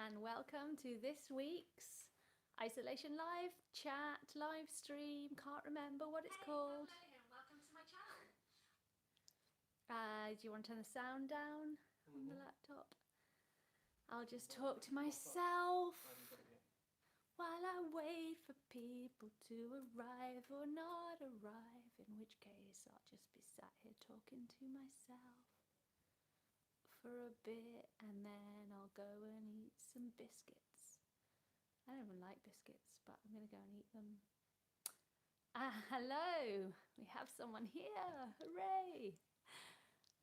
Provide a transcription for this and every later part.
and welcome to this week's Isolation Live chat, live stream. Can't remember what it's called. Welcome to my channel. Do you want to turn the sound down on the laptop? I'll just talk to myself while I wait for people to arrive or not arrive, in which case I'll just be sat here talking to myself for a bit, and then I'll go and eat some biscuits. I don't even like biscuits, but I'm going to go and eat them. Hello, we have someone here. Hooray!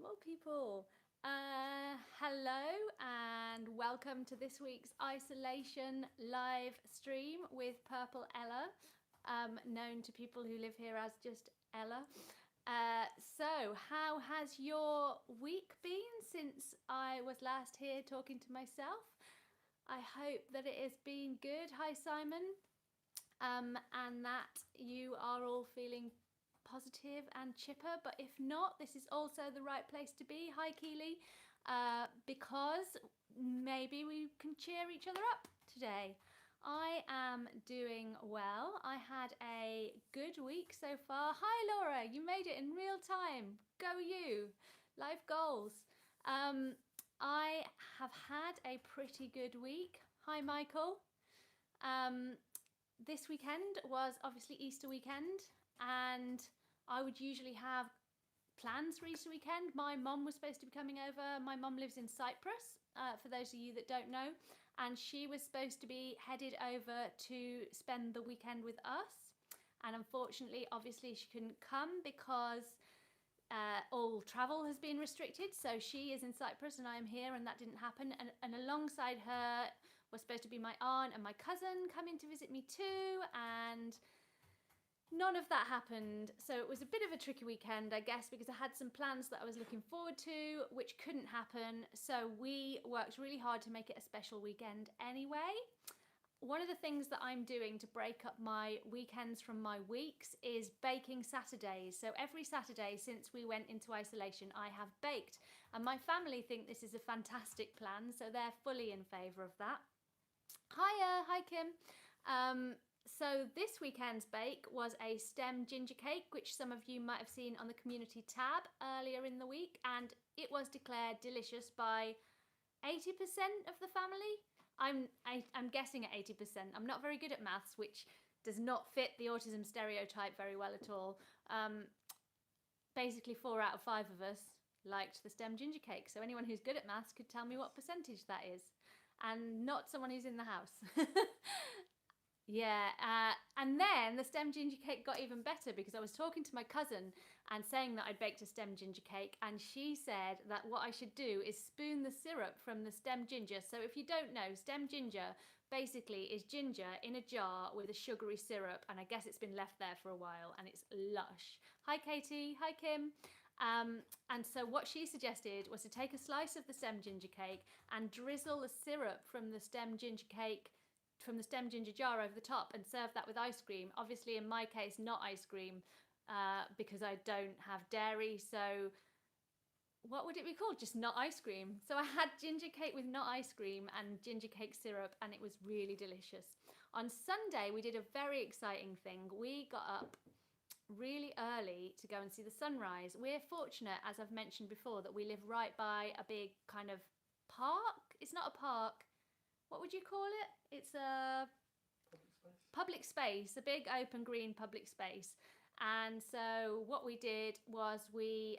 More people. Hello and welcome to this week's Isolation live stream with Purple Ella, known to people who live here as just Ella. So how has your week been since I was last here talking to myself? I hope that it has been good. Hi Simon. And that you are all feeling positive and chipper, but if not, this is also the right place to be. Hi Keely, because maybe we can cheer each other up today. I am doing well. I had a good week so far. Hi Laura, you made it in real time. Go you. Life goals. I have had a pretty good week. Hi Michael. This weekend was obviously Easter weekend, and I would usually have plans for Easter weekend. My mum was supposed to be coming over. My mum lives in Cyprus, for those of you that don't know, and she was supposed to be headed over to spend the weekend with us, and unfortunately, obviously, she couldn't come because all travel has been restricted. So she is in Cyprus and I am here, and that didn't happen. And alongside her was supposed to be my aunt and my cousin coming to visit me too, and none of that happened. So it was a bit of a tricky weekend, I guess, because I had some plans that I was looking forward to which couldn't happen. So we worked really hard to make it a special weekend anyway. One of the things that I'm doing to break up my weekends from my weeks is baking Saturdays. So every Saturday since we went into isolation, I have baked, and my family think this is a fantastic plan, so they're fully in favour of that. Hiya, hi Kim. So this weekend's bake was a stem ginger cake, which some of you might have seen on the community tab earlier in the week, and it was declared delicious by 80% of the family. I'm guessing at 80%. I'm not very good at maths, which does not fit the autism stereotype very well at all. Basically 4 out of 5 of us liked the stem ginger cake, so anyone who's good at maths could tell me what percentage that is, and not someone who's in the house. Yeah, and then the stem ginger cake got even better because I was talking to my cousin and saying that I'd baked a stem ginger cake, and she said that what I should do is spoon the syrup from the stem ginger. So if you don't know, stem ginger basically is ginger in a jar with a sugary syrup, and I guess it's been left there for a while and it's lush. Hi Katie, hi Kim. And so what she suggested was to take a slice of the stem ginger cake and drizzle the syrup from the stem ginger cake from the stem ginger jar over the top and serve that with ice cream. Obviously in my case not ice cream, because I don't have dairy, so what would it be called? Just not ice cream. So I had ginger cake with not ice cream and ginger cake syrup, and it was really delicious. On Sunday we did a very exciting thing. We got up really early to go and see the sunrise. We're fortunate, as I've mentioned before, that we live right by a big kind of park. It's not a park. What would you call it? It's a public space, a big open green public space. And so what we did was we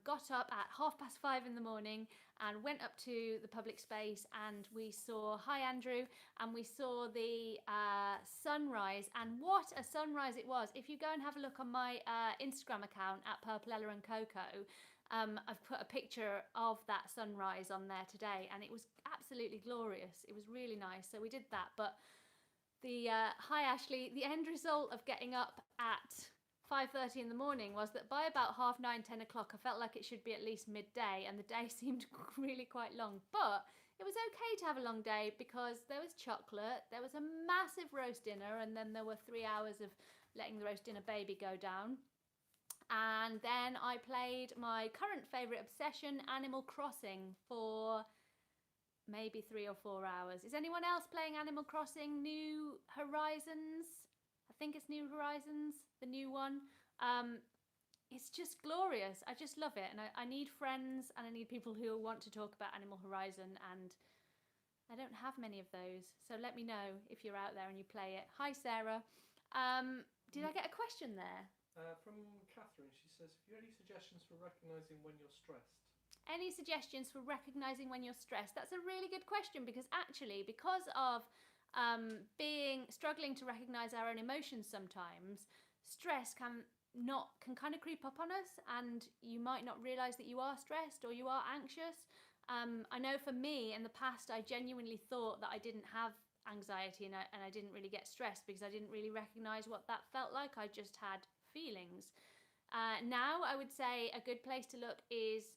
got up at 5:30 in the morning and went up to the public space, and we saw, hi Andrew, and we saw the sunrise, and what a sunrise it was. If you go and have a look on my Instagram account at Purple Ella and Coco, I've put a picture of that sunrise on there today, and it was absolutely glorious. It was really nice. So we did that. But the hi Ashley, the end result of getting up at 5:30 in the morning was that by about 9:30, 10 o'clock, I felt like it should be at least midday, and the day seemed really quite long. But it was okay to have a long day because there was chocolate, there was a massive roast dinner, and then there were 3 hours of letting the roast dinner baby go down. And then I played my current favourite obsession, Animal Crossing, for maybe 3 or 4 hours. Is anyone else playing Animal Crossing New Horizons? I think it's New Horizons, the new one. It's just glorious. I just love it, and I need friends, and I need people who want to talk about Animal Horizon, and I don't have many of those, so let me know if you're out there and you play it. Hi Sarah. Did I get a question there? From Catherine, she says, have you any suggestions for recognising when you're stressed? Any suggestions for recognising when you're stressed? That's a really good question, because actually, because of struggling to recognise our own emotions sometimes, stress can kind of creep up on us, and you might not realise that you are stressed or you are anxious. I know for me in the past, I genuinely thought that I didn't have anxiety and I didn't really get stressed because I didn't really recognise what that felt like. I just had feelings. Now I would say a good place to look is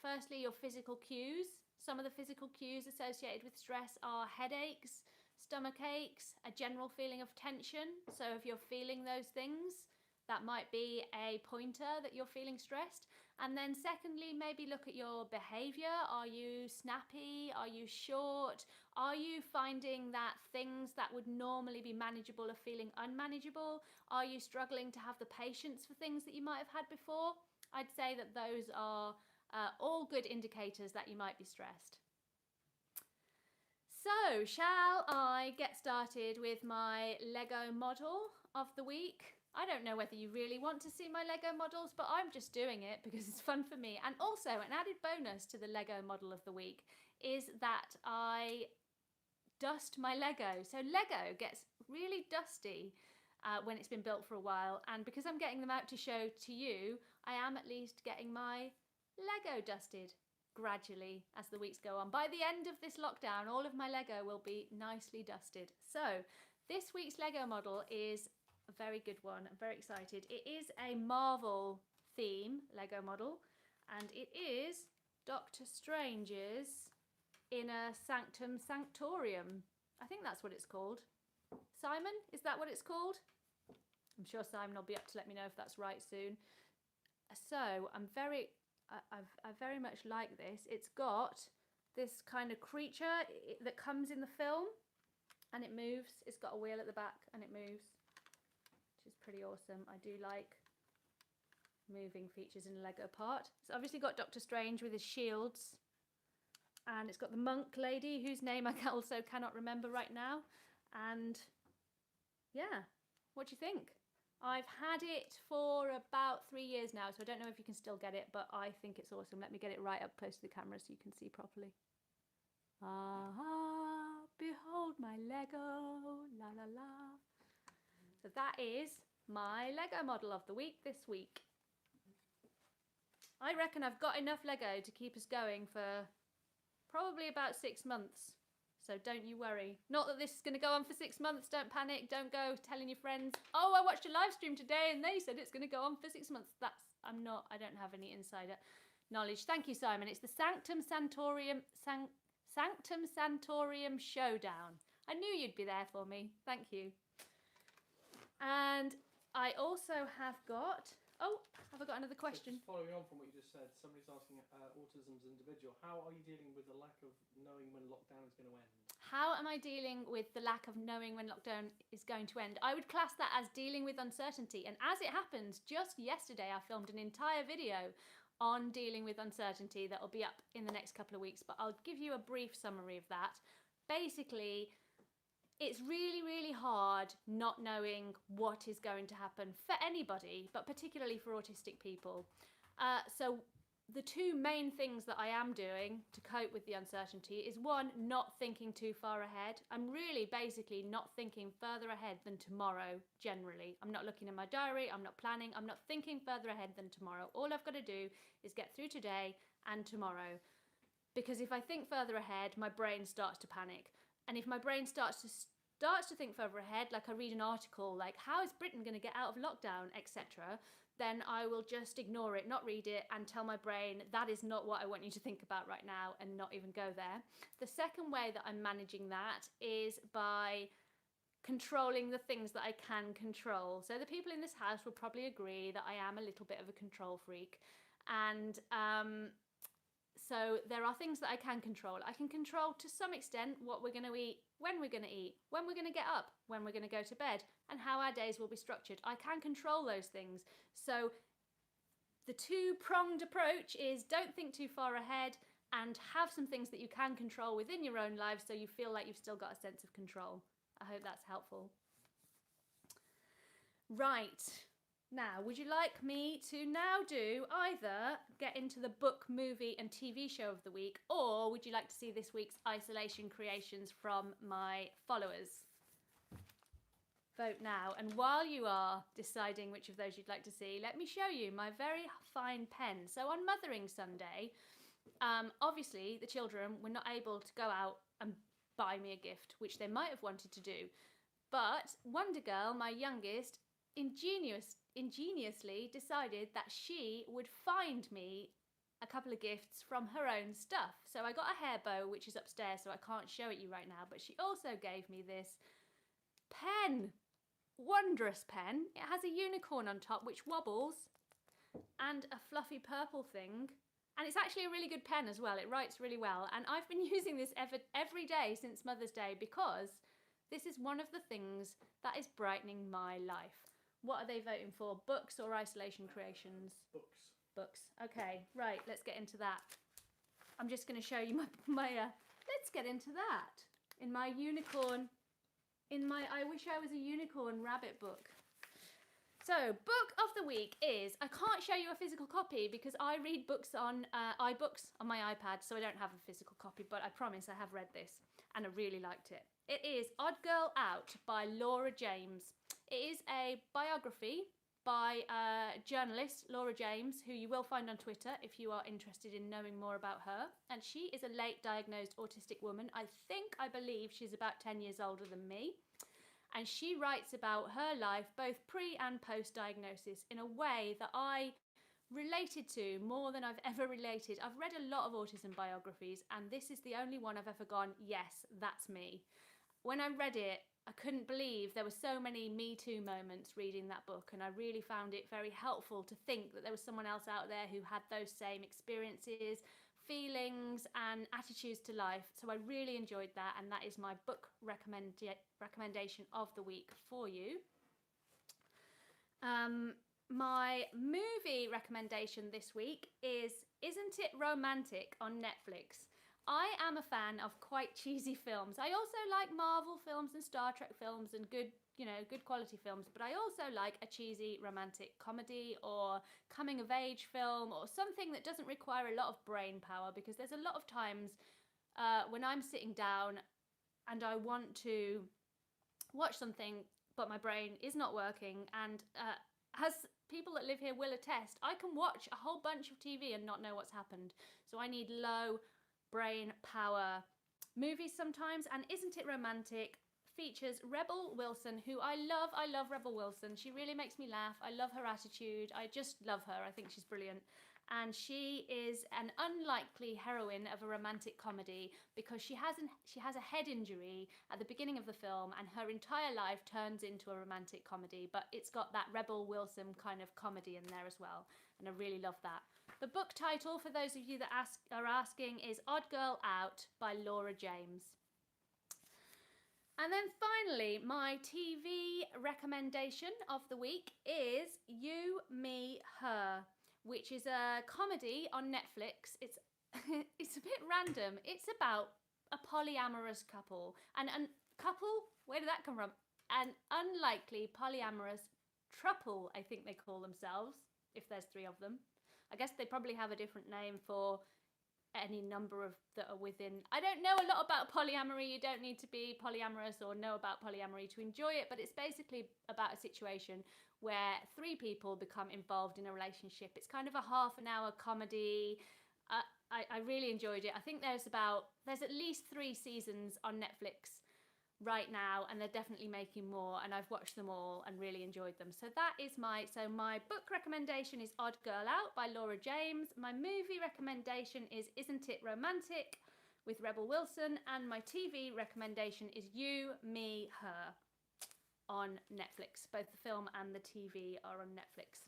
firstly your physical cues. Some of the physical cues associated with stress are headaches, stomach aches, a general feeling of tension. So if you're feeling those things, that might be a pointer that you're feeling stressed. And then secondly, maybe look at your behavior. Are you snappy? Are you short? Are you finding that things that would normally be manageable are feeling unmanageable? Are you struggling to have the patience for things that you might have had before? I'd say that those are all good indicators that you might be stressed. So, shall I get started with my Lego model of the week? I don't know whether you really want to see my Lego models, but I'm just doing it because it's fun for me. And also, an added bonus to the Lego model of the week is that I dust my Lego. So Lego gets really dusty when it's been built for a while, and because I'm getting them out to show to you, I am at least getting my Lego dusted gradually as the weeks go on. By the end of this lockdown, all of my Lego will be nicely dusted. So this week's Lego model is a very good one. I'm very excited. It is a Marvel theme Lego model, and it is Doctor Strange's Inner Sanctum Sanctorium. I think that's what it's called. Simon, is that what it's called? I'm sure Simon will be up to let me know if that's right soon. So I very much like this. It's got this kind of creature that comes in the film, and it moves. It's got a wheel at the back and it moves, which is pretty awesome. I do like moving features in a Lego part. It's obviously got Doctor Strange with his shields, and it's got the monk lady whose name I also cannot remember right now. And yeah, what do you think? I've had it for about 3 years now, so I don't know if you can still get it, but I think it's awesome. Let me get it right up close to the camera so you can see properly. Ah, behold my Lego, la la la. So that is my Lego model of the week this week. I reckon I've got enough Lego to keep us going for probably about 6 months. So don't you worry. Not that this is going to go on for 6 months. Don't panic. Don't go telling your friends, oh, I watched a live stream today and they said it's going to go on for 6 months. I don't have any insider knowledge. Thank you, Simon. It's the Sanctum Sanctorium Showdown. I knew you'd be there for me. Thank you. And I also have got, have I got another question? So following on from what you just said, somebody's asking autism's individual, how are you dealing with the lack of knowing when lockdown is going to end? How am I dealing with the lack of knowing when lockdown is going to end? I would class that as dealing with uncertainty. And as it happens, just yesterday I filmed an entire video on dealing with uncertainty that will be up in the next couple of weeks, but I'll give you a brief summary of that. Basically, it's really, really hard not knowing what is going to happen for anybody, but particularly for autistic people. So the two main things that I am doing to cope with the uncertainty is, one, not thinking too far ahead. I'm really basically not thinking further ahead than tomorrow, generally. I'm not looking at my diary, I'm not planning, I'm not thinking further ahead than tomorrow. All I've got to do is get through today and tomorrow. Because if I think further ahead, my brain starts to panic. And if my brain starts to think further ahead, like I read an article like, how is Britain going to get out of lockdown, etc., then I will just ignore it, not read it, and tell my brain that is not what I want you to think about right now, and not even go there. The second way that I'm managing that is by controlling the things that I can control. So the people in this house will probably agree that I am a little bit of a control freak. And So there are things that I can control. I can control to some extent what we're going to eat, when we're going to eat, when we're going to get up, when we're going to go to bed, and how our days will be structured. I can control those things. So the two-pronged approach is don't think too far ahead and have some things that you can control within your own life so you feel like you've still got a sense of control. I hope that's helpful. Right. Now, would you like me to now do either get into the book, movie and TV show of the week, or would you like to see this week's isolation creations from my followers? Vote now. And while you are deciding which of those you'd like to see, let me show you my very fine pen. So on Mothering Sunday, obviously the children were not able to go out and buy me a gift, which they might have wanted to do. But Wonder Girl, my youngest, ingeniously decided that she would find me a couple of gifts from her own stuff. So I got a hair bow, which is upstairs, so I can't show it you right now, but she also gave me this pen. Wondrous pen. It has a unicorn on top which wobbles and a fluffy purple thing. And it's actually a really good pen as well. It writes really well. And I've been using this every day since Mother's Day because this is one of the things that is brightening my life. What are they voting for? Books or isolation creations? Books. Books. Okay, right, let's get into that. I'm just going to show you my let's get into that. In my unicorn, I wish I was a unicorn rabbit book. So, book of the week is, I can't show you a physical copy because I read books on iBooks on my iPad, so I don't have a physical copy, but I promise I have read this and I really liked it. It is Odd Girl Out by Laura James. It is a biography by journalist Laura James, who you will find on Twitter if you are interested in knowing more about her. And she is a late diagnosed autistic woman. I believe she's about 10 years older than me. And she writes about her life, both pre and post diagnosis, in a way that I related to more than I've ever related. I've read a lot of autism biographies, and this is the only one I've ever gone, yes, that's me. When I read it, I couldn't believe there were so many Me Too moments reading that book, and I really found it very helpful to think that there was someone else out there who had those same experiences, feelings and attitudes to life. So I really enjoyed that, and that is my book recommendation of the week for you. My movie recommendation this week is Isn't It Romantic on Netflix. I am a fan of quite cheesy films. I also like Marvel films and Star Trek films and good quality films, but I also like a cheesy romantic comedy or coming of age film or something that doesn't require a lot of brain power, because there's a lot of times when I'm sitting down and I want to watch something but my brain is not working, and as people that live here will attest, I can watch a whole bunch of TV and not know what's happened. So I need low brain power movies sometimes, and Isn't It Romantic features Rebel Wilson, who I love. I love Rebel Wilson. She really makes me laugh. I love her attitude. I just love her. I think she's brilliant. And she is an unlikely heroine of a romantic comedy because she has a head injury at the beginning of the film, and her entire life turns into a romantic comedy, but it's got that Rebel Wilson kind of comedy in there as well, and I really love that. The book title, for those of you that are asking, is Odd Girl Out by Laura James. And then finally, my TV recommendation of the week is You, Me, Her, which is a comedy on Netflix. It's a bit random. It's about a polyamorous couple. And couple, where did that come from? An unlikely polyamorous throuple, I think they call themselves, if there's three of them. I guess they probably have a different name for any number of that are within. I don't know a lot about polyamory. You don't need to be polyamorous or know about polyamory to enjoy it, but it's basically about a situation where three people become involved in a relationship. It's kind of a half an hour comedy. I really enjoyed it. I think there's at least 3 seasons on Netflix right now, and they're definitely making more, and I've watched them all and really enjoyed them. So that is my book recommendation is Odd Girl Out by Laura James. My movie recommendation is Isn't It Romantic with Rebel Wilson, and my TV recommendation is You, Me, Her on Netflix. Both the film and the TV are on Netflix.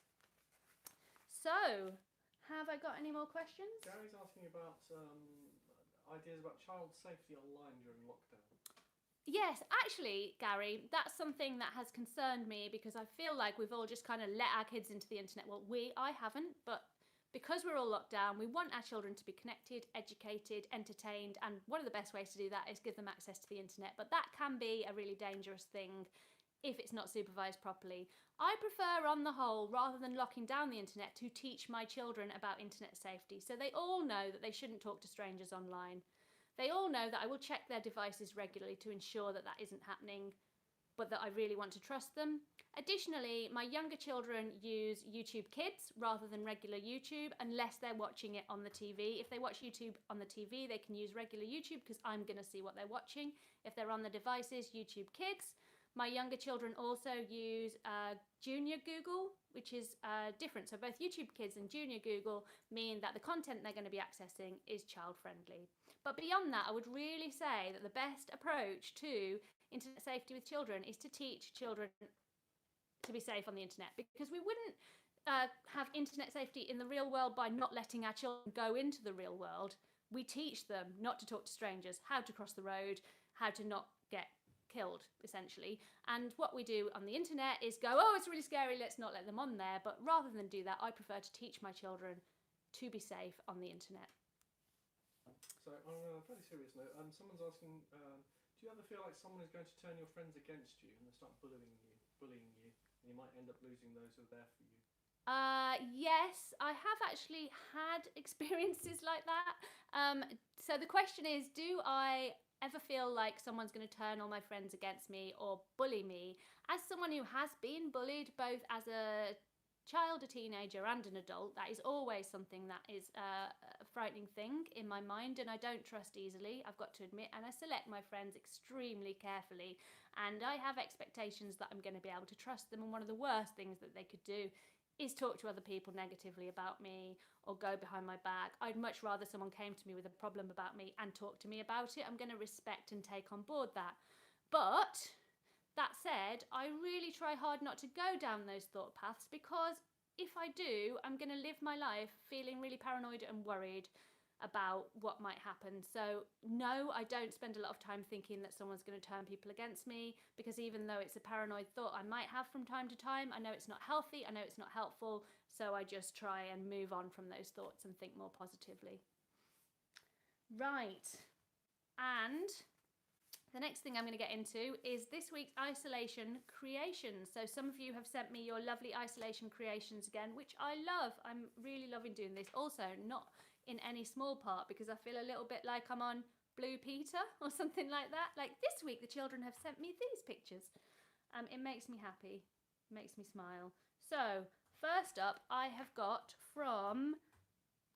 So Have I got any more questions? Gary's asking about ideas about child safety online during lockdown. Yes, actually, Gary, that's something that has concerned me because I feel like we've all just kind of let our kids into the internet. Well, I haven't, but because we're all locked down, we want our children to be connected, educated, entertained, and one of the best ways to do that is give them access to the internet. But that can be a really dangerous thing if it's not supervised properly. I prefer, on the whole, rather than locking down the internet, to teach my children about internet safety so they all know that they shouldn't talk to strangers online. They all know that I will check their devices regularly to ensure that that isn't happening, but that I really want to trust them. Additionally, my younger children use YouTube Kids rather than regular YouTube unless they're watching it on the TV. If they watch YouTube on the TV, they can use regular YouTube because I'm going to see what they're watching. If they're on the devices, YouTube Kids. My younger children also use Junior Google, which is different. So both YouTube Kids and Junior Google mean that the content they're going to be accessing is child-friendly. But beyond that, I would really say that the best approach to internet safety with children is to teach children to be safe on the internet, because we wouldn't have internet safety in the real world by not letting our children go into the real world. We teach them not to talk to strangers, how to cross the road, how to not get killed, essentially. And what we do on the internet is go, oh, it's really scary, let's not let them on there. But rather than do that, I prefer to teach my children to be safe on the internet. So on a fairly serious note, someone's asking, do you ever feel like someone is going to turn your friends against you and they start bullying you, and you might end up losing those who are there for you? Yes, I have actually had experiences like that. So the question is, do I ever feel like someone's going to turn all my friends against me or bully me? As someone who has been bullied both as a child, a teenager and an adult, that is always something that is a frightening thing in my mind, and I don't trust easily, I've got to admit, and I select my friends extremely carefully, and I have expectations that I'm going to be able to trust them. And one of the worst things that they could do is talk to other people negatively about me or go behind my back. I'd much rather someone came to me with a problem about me and talked to me about it. I'm going to respect and take on board that. But that said, I really try hard not to go down those thought paths, because if I do, I'm going to live my life feeling really paranoid and worried about what might happen. So no, I don't spend a lot of time thinking that someone's going to turn people against me, because even though it's a paranoid thought I might have from time to time, I know it's not healthy, I know it's not helpful, so I just try and move on from those thoughts and think more positively. Right, and the next thing I'm going to get into is this week's isolation creations. So some of you have sent me your lovely isolation creations again, which I love. I'm really loving doing this. Also, not in any small part, because I feel a little bit like I'm on Blue Peter or something like that. Like this week, the children have sent me these pictures. It makes me happy, makes me smile. So first up, I have got from,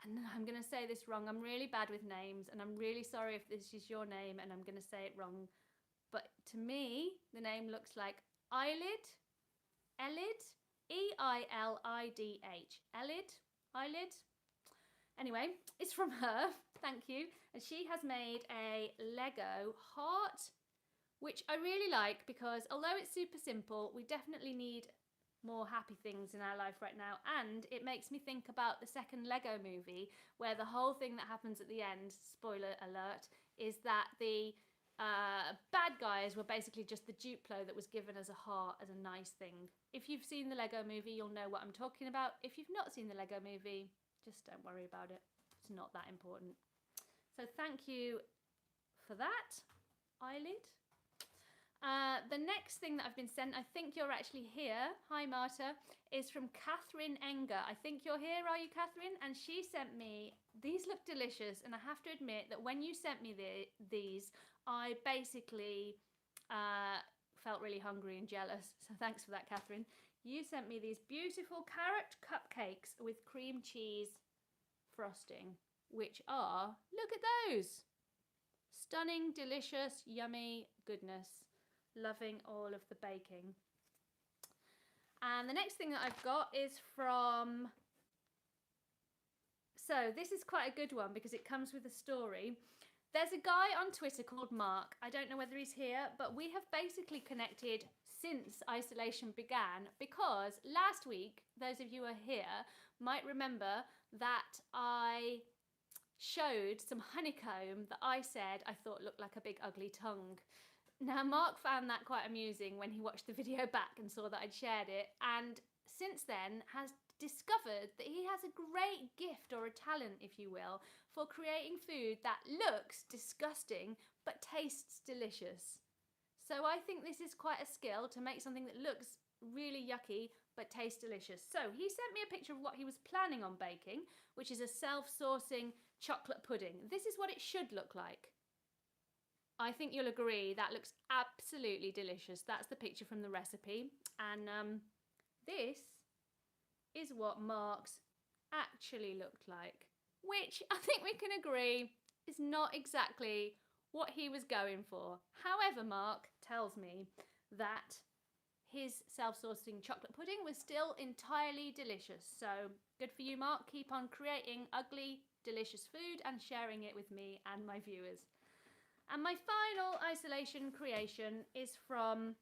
and I'm going to say this wrong, I'm really bad with names, and I'm really sorry if this is your name and I'm going to say it wrong, but to me, the name looks like Eyelid, E-I-L-I-D-H, Eyelid. Anyway, it's from her, thank you, and she has made a Lego heart, which I really like, because although it's super simple, we definitely need more happy things in our life right now, and it makes me think about the second Lego movie, where the whole thing that happens at the end, spoiler alert, is that the bad guys were basically just the Duplo that was given as a heart, as a nice thing. If you've seen the Lego movie, you'll know what I'm talking about. If you've not seen the Lego movie, just don't worry about it. It's not that important. So thank you for that, Eyelid. The next thing that I've been sent, I think you're actually here, hi Marta, is from Catherine Enger. I think you're here, are you, Catherine? And she sent me, these look delicious, and I have to admit that when you sent me these, I basically felt really hungry and jealous, so thanks for that, Catherine. You sent me these beautiful carrot cupcakes with cream cheese frosting, which are, look at those, stunning, delicious, yummy goodness. Loving all of the baking. And the next thing that I've got is from, so this is quite a good one because it comes with a story. There's a guy on Twitter called Mark. I don't know whether he's here, but we have basically connected since isolation began, because last week, those of you who are here might remember that I showed some honeycomb that I said I thought looked like a big ugly tongue. Now, Mark found that quite amusing when he watched the video back and saw that I'd shared it, and since then has discovered that he has a great gift, or a talent if you will, for creating food that looks disgusting but tastes delicious. So I think this is quite a skill, to make something that looks really yucky but tastes delicious. So he sent me a picture of what he was planning on baking, which is a self-sourcing chocolate pudding. This is what it should look like. I think you'll agree that looks absolutely delicious. That's the picture from the recipe. And this is what Mark's actually looked like, which I think we can agree is not exactly what he was going for. However, Mark tells me that his self-sourcing chocolate pudding was still entirely delicious. So good for you, Mark. Keep on creating ugly, delicious food and sharing it with me and my viewers. And my final isolation creation is from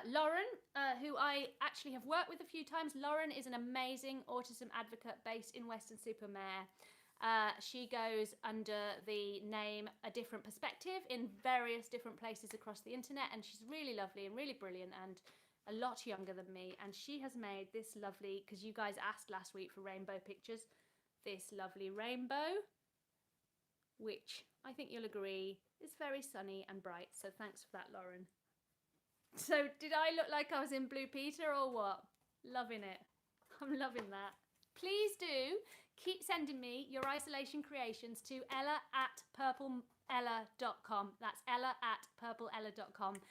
Lauren, who I actually have worked with a few times. Lauren is an amazing autism advocate based in Weston-super-Mare. She goes under the name A Different Perspective in various different places across the internet, and she's really lovely and really brilliant and a lot younger than me. And she has made this lovely, because you guys asked last week for rainbow pictures, this lovely rainbow, which I think you'll agree is very sunny and bright. So thanks for that, Lauren. So did I look like I was in Blue Peter or what? Loving it. I'm loving that. Please do keep sending me your isolation creations to ella@purpleella.com. That's ella@purpleella.com.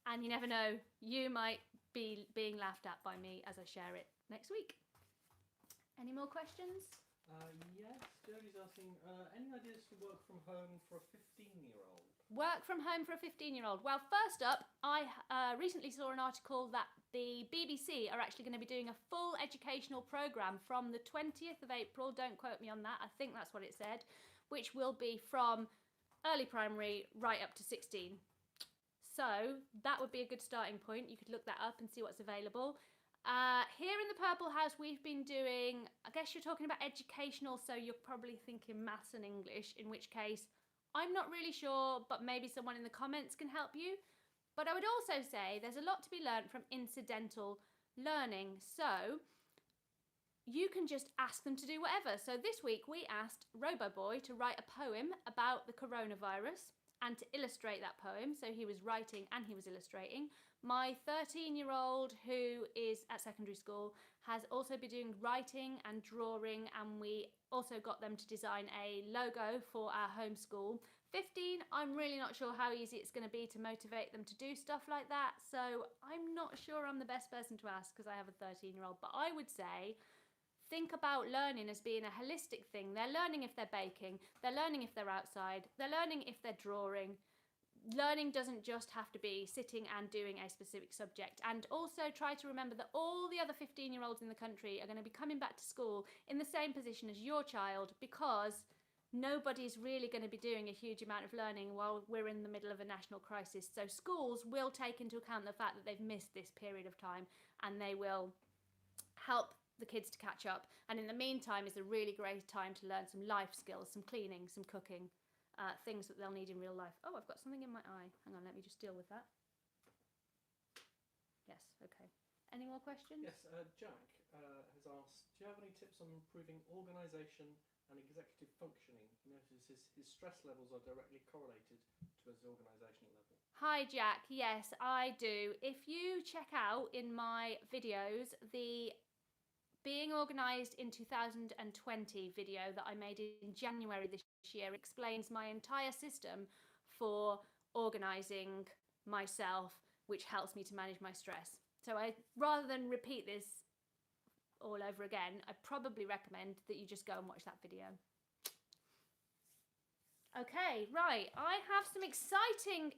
And you never know, you might be being laughed at by me as I share it next week. Any more questions? Yes, Jodie's asking, any ideas to work from home for a 15-year-old? Work from home for a 15-year-old. Well, first up, I recently saw an article that the BBC are actually going to be doing a full educational programme from the 20th of April, don't quote me on that, I think that's what it said, which will be from early primary right up to 16. So that would be a good starting point. You could look that up and see what's available. Here in the Purple House, we've been doing, I guess you're talking about educational, so you're probably thinking maths and English, in which case I'm not really sure, but maybe someone in the comments can help you. But I would also say there's a lot to be learned from incidental learning. So you can just ask them to do whatever. So this week we asked Roboboy to write a poem about the coronavirus and to illustrate that poem. So he was writing and he was illustrating. My 13-year-old, who is at secondary school, has also been doing writing and drawing, and we also got them to design a logo for our home school. 15, I'm really not sure how easy it's going to be to motivate them to do stuff like that, so I'm not sure I'm the best person to ask because I have a 13-year-old, but I would say think about learning as being a holistic thing. They're learning if they're baking, they're learning if they're outside, they're learning if they're drawing. Learning doesn't just have to be sitting and doing a specific subject. And also try to remember that all the other 15-year-olds in the country are going to be coming back to school in the same position as your child, because nobody's really going to be doing a huge amount of learning while we're in the middle of a national crisis. So schools will take into account the fact that they've missed this period of time, and they will help the kids to catch up. And in the meantime is a really great time to learn some life skills, some cleaning, some cooking. Things that they'll need in real life. Oh, I've got something in my eye. Hang on, let me just deal with that. Yes, okay. Any more questions? Yes, Jack has asked, do you have any tips on improving organisation and executive functioning? He notices his stress levels are directly correlated to his organisational level. Hi, Jack. Yes, I do. If you check out in my videos, the Being Organised in 2020 video that I made in January this year explains my entire system for organising myself, which helps me to manage my stress. So rather than repeat this all over again, I probably recommend that you just go and watch that video. Okay, right, I have some exciting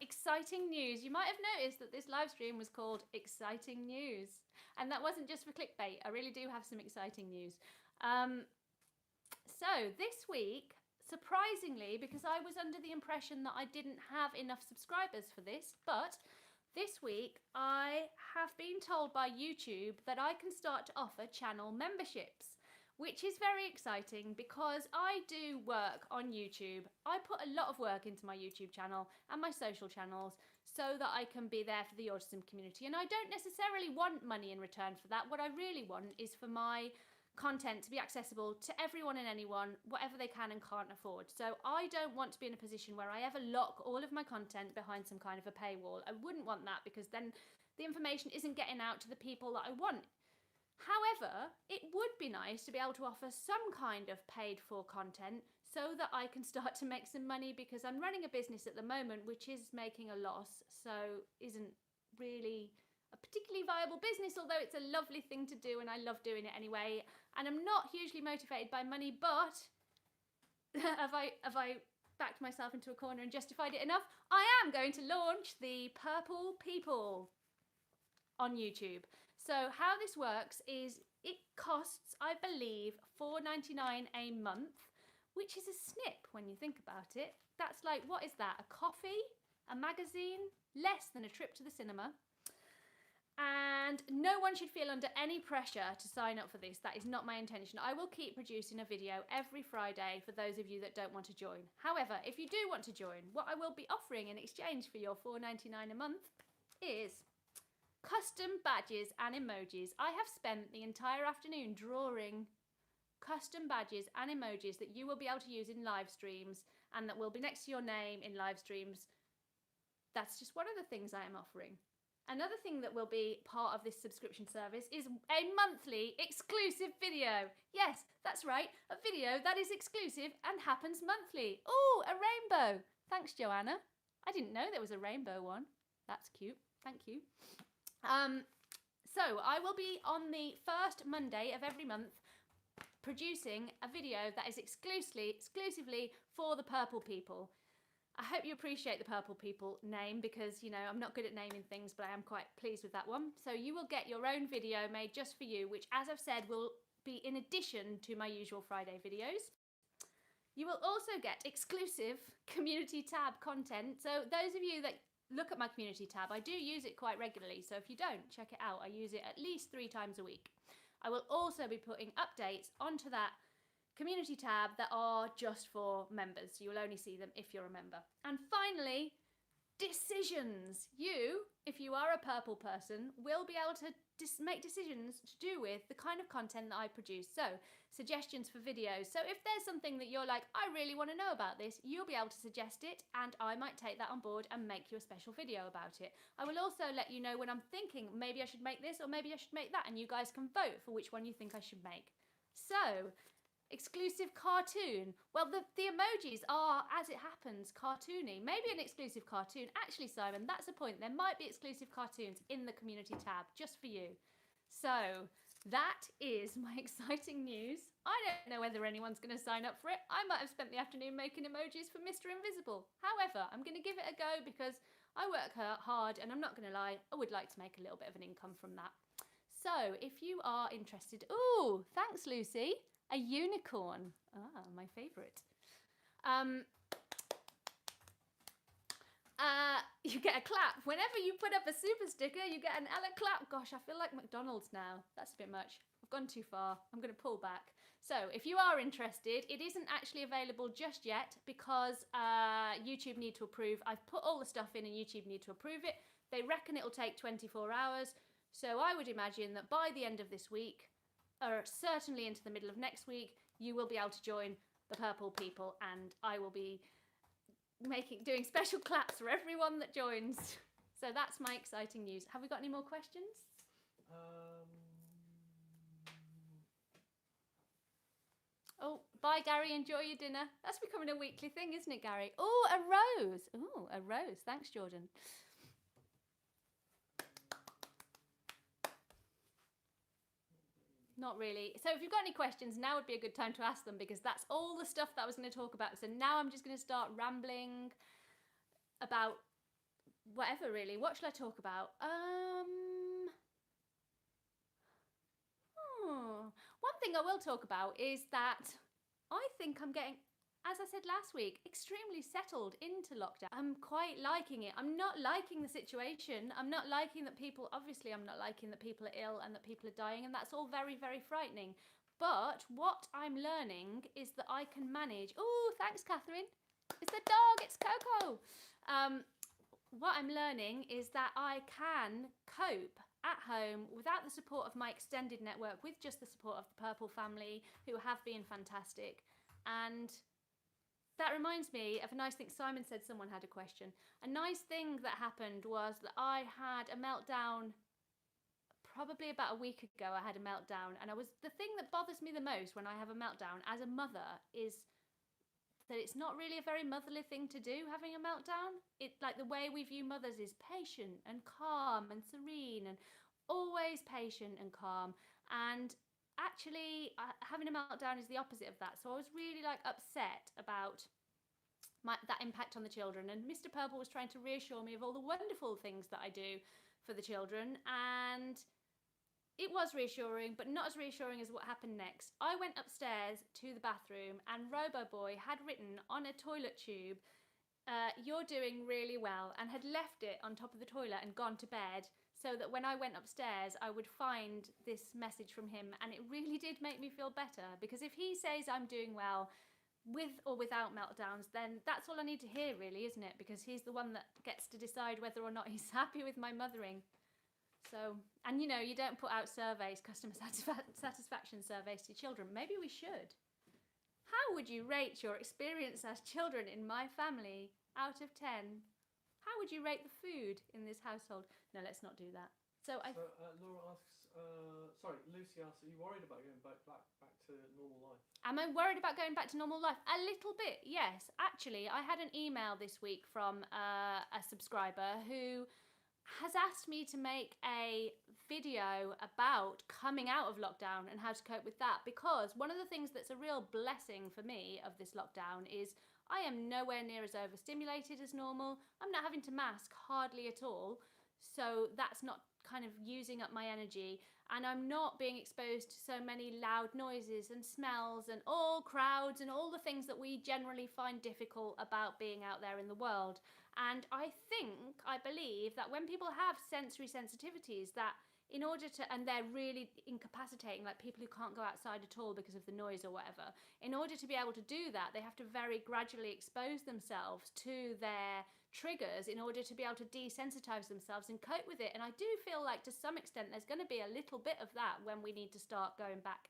news. You might have noticed that this live stream was called Exciting News. And that wasn't just for clickbait. I really do have some exciting news. So this week, surprisingly, because I was under the impression that I didn't have enough subscribers for this, but this week I have been told by YouTube that I can start to offer channel memberships, which is very exciting because I do work on YouTube. I put a lot of work into my YouTube channel and my social channels so that I can be there for the autism community. And I don't necessarily want money in return for that. What I really want is for my content to be accessible to everyone and anyone, whatever they can and can't afford. So I don't want to be in a position where I ever lock all of my content behind some kind of a paywall. I wouldn't want that, because then the information isn't getting out to the people that I want. However, it would be nice to be able to offer some kind of paid for content so that I can start to make some money, because I'm running a business at the moment which is making a loss, so isn't really a particularly viable business, although it's a lovely thing to do and I love doing it anyway. And I'm not hugely motivated by money, but have I backed myself into a corner and justified it enough? I am going to launch the Purple People on YouTube. So how this works is it costs, I believe, $4.99 a month, which is a snip when you think about it. That's like, what is that? A coffee? A magazine? Less than a trip to the cinema. And no one should feel under any pressure to sign up for this. That is not my intention. I will keep producing a video every Friday for those of you that don't want to join. However, if you do want to join, what I will be offering in exchange for your $4.99 a month is custom badges and emojis. I have spent the entire afternoon drawing custom badges and emojis that you will be able to use in live streams and that will be next to your name in live streams. That's just one of the things I am offering. Another thing that will be part of this subscription service is a monthly exclusive video. Yes, that's right, a video that is exclusive and happens monthly. Oh, a rainbow. Thanks, Joanna. I didn't know there was a rainbow one. That's cute. Thank you. So I will be on the first Monday of every month producing a video that is exclusively for the Purple People. I hope you appreciate the Purple People name, because, you know, I'm not good at naming things, but I am quite pleased with that one. So you will get your own video made just for you, which, as I've said, will be in addition to my usual Friday videos. You will also get exclusive community tab content. So those of you that look at my community tab, I do use it quite regularly. So if you don't, check it out. I use it at least 3 times a week. I will also be putting updates onto that community tab that are just for members. So you'll only see them if you're a member. And finally, decisions. You, if you are a Purple person, will be able to make decisions to do with the kind of content that I produce. So suggestions for videos. So if there's something that you're like, I really want to know about this, you'll be able to suggest it and I might take that on board and make you a special video about it. I will also let you know when I'm thinking maybe I should make this or maybe I should make that, and you guys can vote for which one you think I should make. So exclusive cartoon. Well, the emojis are, as it happens, cartoony. Maybe an exclusive cartoon. Actually, Simon, that's the point. There might be exclusive cartoons in the community tab just for you. So that is my exciting news. I don't know whether anyone's going to sign up for it. I might have spent the afternoon making emojis for Mr. Invisible. However, I'm going to give it a go because I work hard, and I'm not going to lie, I would like to make a little bit of an income from that. So if you are interested... Ooh, thanks, Lucy. A unicorn. Ah, my favourite. You get a clap. Whenever you put up a super sticker, you get an Ella clap. Gosh, I feel like McDonald's now. That's a bit much. I've gone too far. I'm going to pull back. So if you are interested, it isn't actually available just yet because YouTube need to approve. I've put all the stuff in and YouTube need to approve it. They reckon it'll take 24 hours. So I would imagine that by the end of this week, or certainly into the middle of next week, you will be able to join the Purple People, and I will be doing special claps for everyone that joins. So that's my exciting news. Have we got any more questions? Oh, bye, Gary. Enjoy your dinner. That's becoming a weekly thing, isn't it, Gary? Oh, a rose. Oh, a rose. Thanks, Jordan. Not really. So if you've got any questions, now would be a good time to ask them, because that's all the stuff that I was going to talk about. So now I'm just going to start rambling about whatever, really. What shall I talk about? One thing I will talk about is that I think I'm getting, as I said last week, extremely settled into lockdown. I'm quite liking it. I'm not liking the situation. I'm not liking that people, obviously I'm not liking that people are ill and that people are dying, and that's all very, very frightening. But what I'm learning is that I can manage. Oh, thanks, Catherine. It's the dog. It's Coco. What I'm learning is that I can cope at home without the support of my extended network, with just the support of the Purple family, who have been fantastic. And that reminds me of a nice thing. Simon said someone had a question. A nice thing that happened was that I had a meltdown probably about a week ago. I had a meltdown, and the thing that bothers me the most when I have a meltdown as a mother is that it's not really a very motherly thing to do, having a meltdown. It, like, the way we view mothers is patient and calm and serene, and always patient and calm. And actually, having a meltdown is the opposite of that. So I was really upset about that impact on the children. And Mr. Purple was trying to reassure me of all the wonderful things that I do for the children, and it was reassuring, but not as reassuring as what happened next. I went upstairs to the bathroom, and Roboboy had written on a toilet tube, "You're doing really well," and had left it on top of the toilet and gone to bed, so that when I went upstairs, I would find this message from him. And it really did make me feel better, because if he says I'm doing well, with or without meltdowns, then that's all I need to hear, really, isn't it? Because he's the one that gets to decide whether or not he's happy with my mothering. So, and you don't put out surveys, customer satisfaction surveys to children. Maybe we should. How would you rate your experience as children in my family out of 10? How would you rate the food in this household? No, let's not do that. Laura asks, Lucy asks, are you worried about going back to normal life? Am I worried about going back to normal life? A little bit, yes. Actually, I had an email this week from a subscriber who has asked me to make a video about coming out of lockdown and how to cope with that, because one of the things that's a real blessing for me of this lockdown is I am nowhere near as overstimulated as normal. I'm not having to mask hardly at all, so that's not kind of using up my energy, and I'm not being exposed to so many loud noises and smells and all crowds and all the things that we generally find difficult about being out there in the world. And I believe that when people have sensory sensitivities, that in order to, and they're really incapacitating, like people who can't go outside at all because of the noise or whatever, in order to be able to do that, they have to very gradually expose themselves to their triggers in order to be able to desensitize themselves and cope with it. And I do feel like to some extent there's going to be a little bit of that when we need to start going back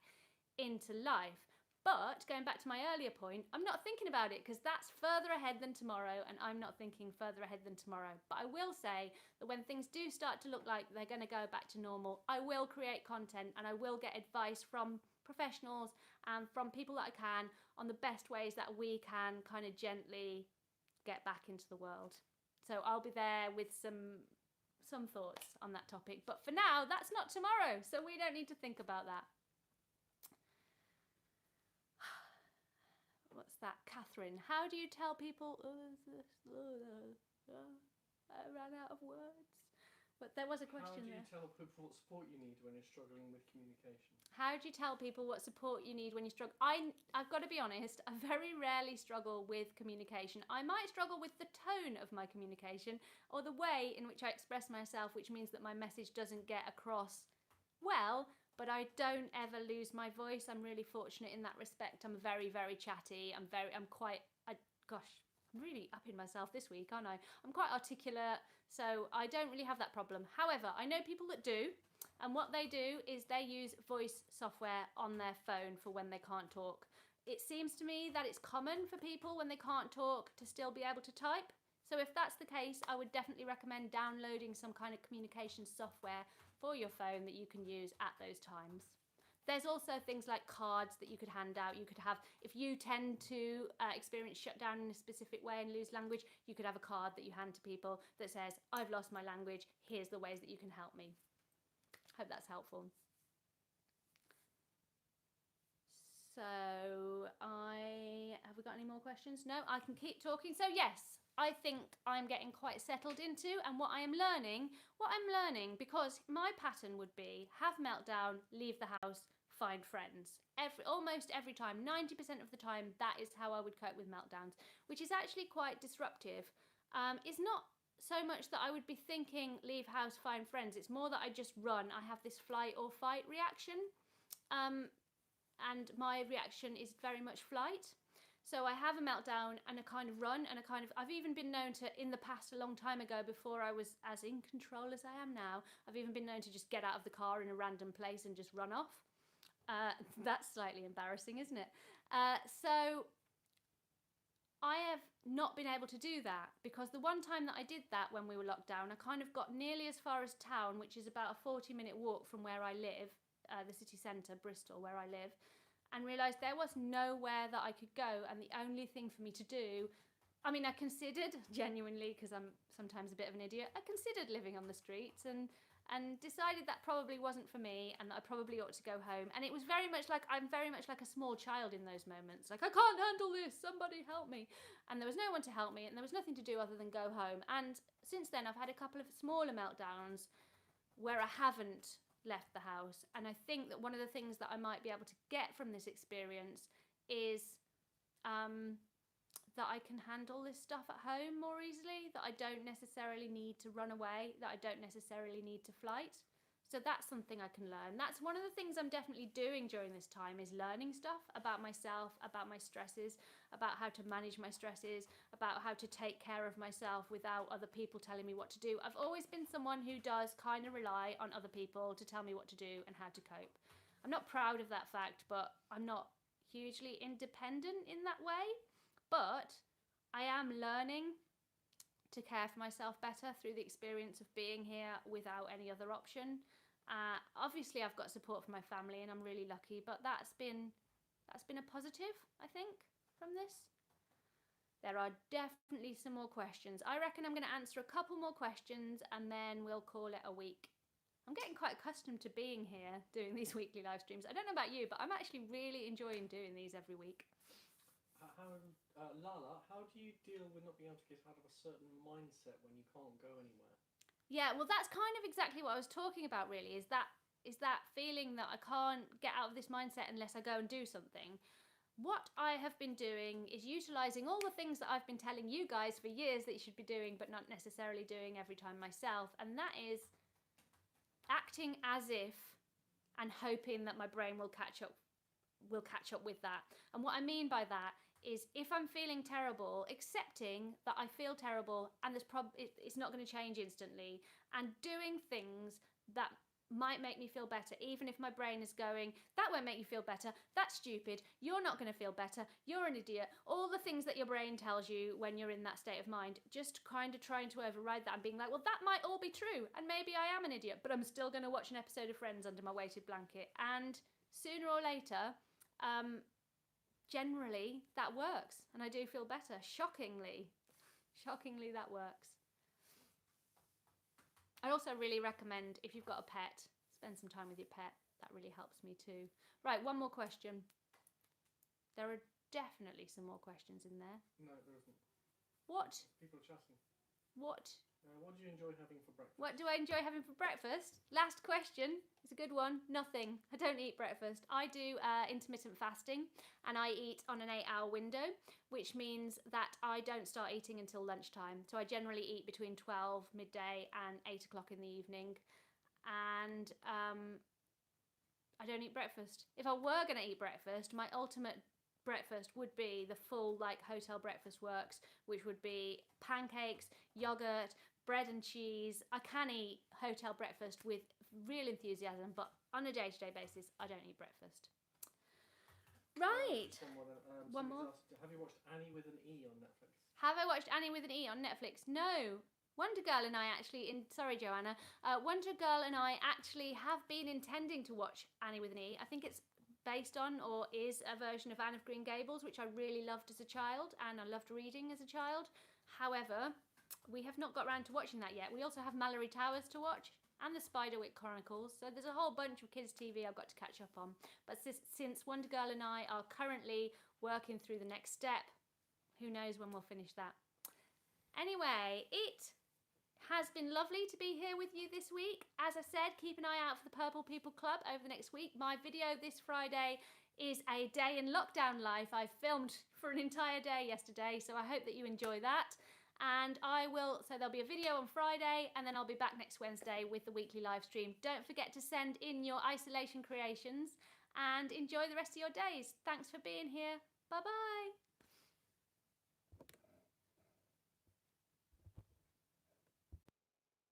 into life. But going back to my earlier point, I'm not thinking about it because that's further ahead than tomorrow, and I'm not thinking further ahead than tomorrow. But I will say that when things do start to look like they're going to go back to normal, I will create content and I will get advice from professionals and from people that I can on the best ways that we can kind of gently get back into the world. So I'll be there with some thoughts on that topic. But for now, that's not tomorrow, so we don't need to think about that. What's that? Catherine, how do you tell people... I ran out of words. But there was a question there. How do you tell people what support you need when you're struggling with communication? How do you tell people what support you need when you struggle? I've got to be honest, I very rarely struggle with communication. I might struggle with the tone of my communication or the way in which I express myself, which means that my message doesn't get across well, but I don't ever lose my voice. I'm really fortunate in that respect. I'm very, very chatty. I'm really upping myself this week, aren't I? I'm quite articulate, so I don't really have that problem. However, I know people that do, and what they do is they use voice software on their phone for when they can't talk. It seems to me that it's common for people when they can't talk to still be able to type. So if that's the case, I would definitely recommend downloading some kind of communication software for your phone that you can use at those times. There's also things like cards that you could hand out. You could have, if you tend to experience shutdown in a specific way and lose language, you could have a card that you hand to people that says, I've lost my language, here's the ways that you can help me. Hope that's helpful. So have we got any more questions? No, I can keep talking. So yes, I think I'm getting quite settled into, and what I'm learning, because my pattern would be have meltdown, leave the house, find friends. Almost every time, 90% of the time, that is how I would cope with meltdowns, which is actually quite disruptive. It's not so much that I would be thinking leave house, find friends. It's more that I just run. I have this flight or fight reaction. and my reaction is very much flight. So I have a meltdown and a kind of run and a kind of, I've even been known to, in the past, a long time ago, before I was as in control as I am now, I've even been known to just get out of the car in a random place and just run off. That's slightly embarrassing, isn't it? So I have not been able to do that, because the one time that I did that when we were locked down, I kind of got nearly as far as town, which is about a 40-minute walk from where I live, the city centre, Bristol, where I live, and realised there was nowhere that I could go, and the only thing for me to do, I mean, I considered, genuinely, because I'm sometimes a bit of an idiot, I considered living on the streets and decided that probably wasn't for me, and that I probably ought to go home. And it was very much like, I'm very much like a small child in those moments, like, I can't handle this, somebody help me. And there was no one to help me, and there was nothing to do other than go home. And since then I've had a couple of smaller meltdowns where I haven't left the house, and I think that one of the things that I might be able to get from this experience is that I can handle this stuff at home more easily, that I don't necessarily need to run away, that I don't necessarily need to flight. So that's something I can learn. That's one of the things I'm definitely doing during this time, is learning stuff about myself, about my stresses, about how to manage my stresses, about how to take care of myself without other people telling me what to do. I've always been someone who does kind of rely on other people to tell me what to do and how to cope. I'm not proud of that fact, but I'm not hugely independent in that way. But I am learning to care for myself better through the experience of being here without any other option. Obviously I've got support from my family, and I'm really lucky, but that's been a positive, I think, from this. There are definitely some more questions. I reckon I'm going to answer a couple more questions and then we'll call it a week. I'm getting quite accustomed to being here doing these weekly live streams. I don't know about you, but I'm actually really enjoying doing these every week. Lala, how do you deal with not being able to get out of a certain mindset when you can't go anywhere? Yeah, well, that's kind of exactly what I was talking about, really, is that feeling that I can't get out of this mindset unless I go and do something. What I have been doing is utilising all the things that I've been telling you guys for years that you should be doing, but not necessarily doing every time myself, and that is acting as if and hoping that my brain will catch up with that. And what I mean by that is, if I'm feeling terrible, accepting that I feel terrible and it's not going to change instantly, and doing things that might make me feel better, even if my brain is going, that won't make you feel better, that's stupid, you're not going to feel better, you're an idiot, all the things that your brain tells you when you're in that state of mind, just kind of trying to override that and being like, well, that might all be true, and maybe I am an idiot, but I'm still going to watch an episode of Friends under my weighted blanket, and sooner or later, generally that works, and I do feel better. Shockingly that works. I also really recommend, if you've got a pet, spend some time with your pet. That really helps me too. Right, one more question. There are definitely some more questions in there. No, there isn't. What? People are chatting. What? What do you enjoy having for breakfast? What do I enjoy having for breakfast? Last question. It's a good one. Nothing. I don't eat breakfast. I do intermittent fasting, and I eat on an 8-hour window, which means that I don't start eating until lunchtime. So I generally eat between 12 midday and 8 o'clock in the evening, and I don't eat breakfast. If I were going to eat breakfast, my ultimate breakfast would be the full, like, hotel breakfast works, which would be pancakes, yogurt, bread and cheese. I can eat hotel breakfast with real enthusiasm, but on a day-to-day basis, I don't eat breakfast. Right. One more. Asked, have you watched Annie with an E on Netflix? Have I watched Annie with an E on Netflix? No. Wonder Girl and I actually, sorry Joanna, Wonder Girl and I actually have been intending to watch Annie with an E. I think it's based on, or is, a version of Anne of Green Gables, which I really loved as a child, and I loved reading as a child. However, we have not got around to watching that yet. We also have Mallory Towers to watch, and the Spiderwick Chronicles, so there's a whole bunch of kids' TV I've got to catch up on. But since Wonder Girl and I are currently working through the next step, who knows when we'll finish that. Anyway, it has been lovely to be here with you this week. As I said, keep an eye out for the Purple People Club over the next week. My video this Friday is a day in lockdown life. I filmed for an entire day yesterday, so I hope that you enjoy that. And so there'll be a video on Friday, and then I'll be back next Wednesday with the weekly live stream. Don't forget to send in your isolation creations, and enjoy the rest of your days. Thanks for being here. Bye bye.